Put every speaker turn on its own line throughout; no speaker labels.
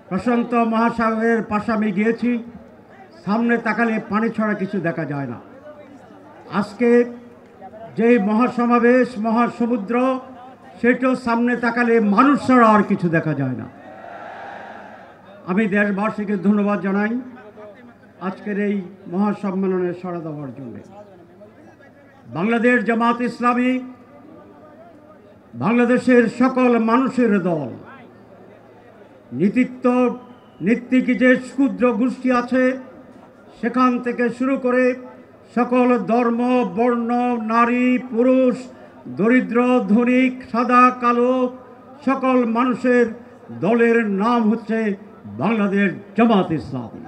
প্রশান্ত মহাসাগরের পাশে আমি গিয়েছি, সামনে তাকালে পানি ছাড়া কিছু দেখা যায় না। আজকে যেই মহাসমাবেশ, মহাসমুদ্র, সেটাও সামনে তাকালে মানুষ ছাড়া আর কিছু দেখা যায় না। আমি দেশবাসীকে ধন্যবাদ জানাই আজকের এই মহাসম্মেলনে সাড়া দেওয়ার জন্য। বাংলাদেশ জামাত ইসলামী বাংলাদেশের সকল মানুষের দল। নীতিক যে ক্ষুদ্র গোষ্ঠী আছে সেখান থেকে শুরু করে সকল ধর্ম, বর্ণ, নারী, পুরুষ, দরিদ্র, ধনিক, সাদা, কালো সকল মানুষের দলের নাম হচ্ছে বাংলাদেশ জামাত ইসলামী।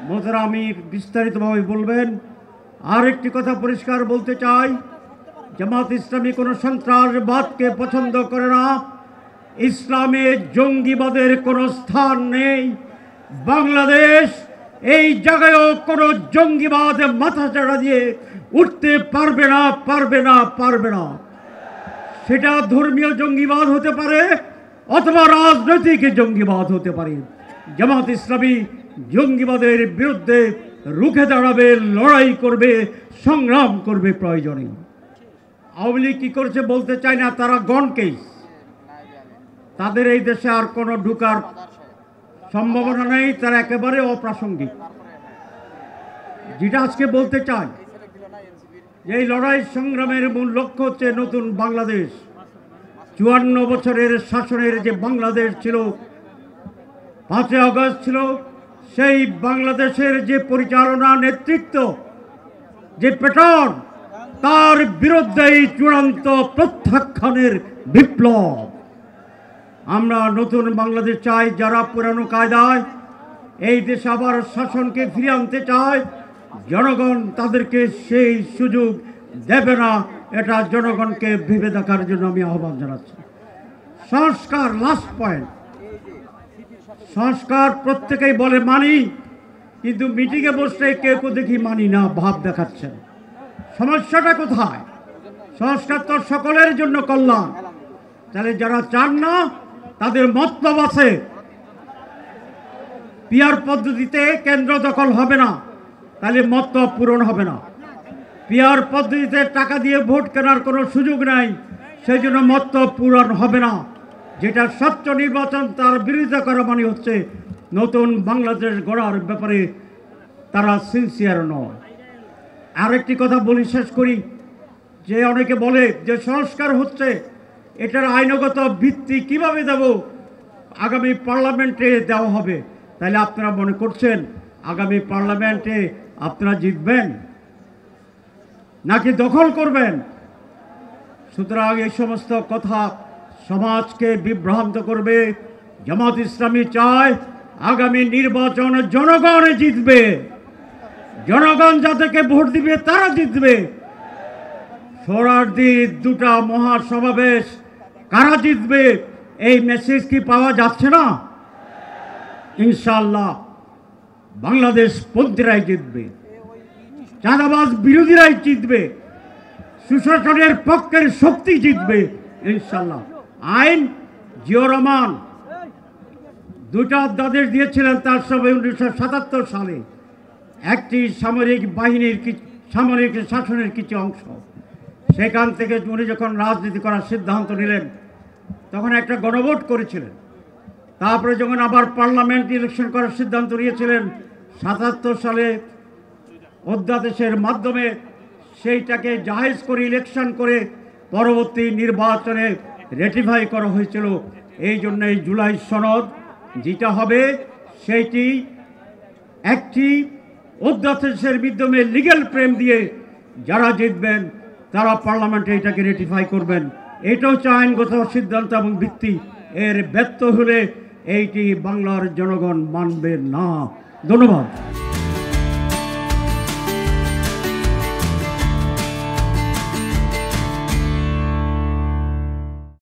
মোহতারাম আমি বিস্তারিতভাবে বলবেন। আর একটি কথা পরিষ্কার বলতে চাই, জামাত ইসলামী কোনো সন্ত্রাসবাদকে পছন্দ করে না। ইসলামে জঙ্গিবাদের কোনো স্থান নেই। বাংলাদেশ এই জায়গায়ও কোনো জঙ্গিবাদ মাথাচাড়া দিয়ে উঠতে পারবে না, পারবে না, পারবে না। সেটা ধর্মীয় জঙ্গিবাদ হতে পারে অথবা রাজনৈতিক জঙ্গিবাদ হতে পারে। জামাত ইসলামী জঙ্গিবাদের বিরুদ্ধে রুখে দাঁড়াবে, লড়াই করবে, সংগ্রাম করবে প্রয়োজনে। আওয়ামী লীগ কী করছে বলতে চাই না, তারা গন কেস। তাদের এই দেশে আর কোনো ঢুকার সম্ভাবনা নেই, তারা একেবারে অপ্রাসঙ্গিক। যেটা আজকে বলতে চাই যে এই লড়াই সংগ্রামের মূল লক্ষ্য হচ্ছে নতুন বাংলাদেশ। 54 বছরের শাসনের যে বাংলাদেশ ছিল, 5 আগস্ট ছিল, সেই বাংলাদেশের যে পরিচালনা নেতৃত্ব, যে প্যাটার্ন, তার বিরুদ্ধেই চূড়ান্ত প্রত্যাখ্যানের বিপ্লব। আমরা নতুন বাংলাদেশ চাই, যারা পুরানো কায়দায় এই দেশে আবার শাসনকে ফিরিয়ে আনতে চায়, জনগণ তাদেরকে সেই সুযোগ দেবে না। এটা জনগণকে ভেবে দেখার জন্য আমি আহ্বান জানাচ্ছি। সংস্কার, লাস্ট পয়েন্ট। সংস্কার প্রত্যেকেই বলে মানি, কিন্তু মিটিংয়ে বসলে কেউ কেউ দেখি মানি না ভাব দেখাচ্ছেন। সমস্যাটা কোথায়? সংস্কার তো সকলের জন্য কল্যাণ। তাহলে যারা চান না তাদের মতলব আছে। পিআর পদ্ধতিতে কেন্দ্র দখল হবে না, তাহলে মতলব পূরণ হবে না। পিআর পদ্ধতিতে টাকা দিয়ে ভোট কেনার কোনো সুযোগ নাই, সেই জন্য মতলব পূরণ হবে না। যেটা স্বচ্ছ নির্বাচন, তার বিরোধিতা করা মানে হচ্ছে নতুন বাংলাদেশ গড়ার ব্যাপারে তারা সিনসিয়ার নয়। আরেকটি কথা বলি, শেষ করি, যে অনেকে বলে যে সংস্কার হচ্ছে, এটার আইনগত ভিত্তি কিভাবে দেব? আগামী পার্লামেন্টে দেওয়া হবে। তাহলে আপনারা মনে করছেন আগামী পার্লামেন্টে আপনারা জিতবেন নাকি দখল করবেন? সুতরাং এই সমস্ত কথা সমাজকে বিভ্রান্ত করবে। জামাত ইসলামী চায় আগামী নির্বাচন জনগণ জিতবে। জনগণ যাদেরকে ভোট দিবে তারা জিতবে। সোহরাওয়ার্দী 2টা মহাসমাবেশ, কারা জিতবে এই মেসেজ কি পাওয়া যাচ্ছে না? ইনশাআল্লাহ বাংলাদেশ পন্থীরাই জিতবে, চাঁদাবাজ বিরোধীরাই জিতবে, সুশাসনের পক্ষের শক্তি জিতবে ইনশাআল্লাহ। আইন জিয়াউর রহমান 2টা অধ্যাদেশ দিয়েছিলেন তার সময় 1977 সালে। একটি সামরিক বাহিনীর সামরিক শাসনের কিছু অংশ। সেখান থেকে উনি যখন রাজনীতি করার সিদ্ধান্ত নিলেন তখন একটা গণভোট করেছিলেন। তারপরে যখন আবার পার্লামেন্ট ইলেকশন করার সিদ্ধান্ত নিয়েছিলেন 77 সালে, অধ্যাদেশের মাধ্যমে সেইটাকে জায়েজ করে ইলেকশন করে পরবর্তী নির্বাচনে রেটিফাই করা হয়েছিল। এই জন্য এই জুলাই সনদ যেটা হবে সেইটি একটি অধ্যাদেশের মাধ্যমে লিগ্যাল ফ্রেম দিয়ে যারা জিতবেন তারা পার্লামেন্টে এটাকে রেটিফাই করবেন। এটা হচ্ছে আইনগত সিদ্ধান্ত এবং ভিত্তি। এর ব্যর্থ হলে এইটি বাংলার জনগণ মানবে না। ধন্যবাদ।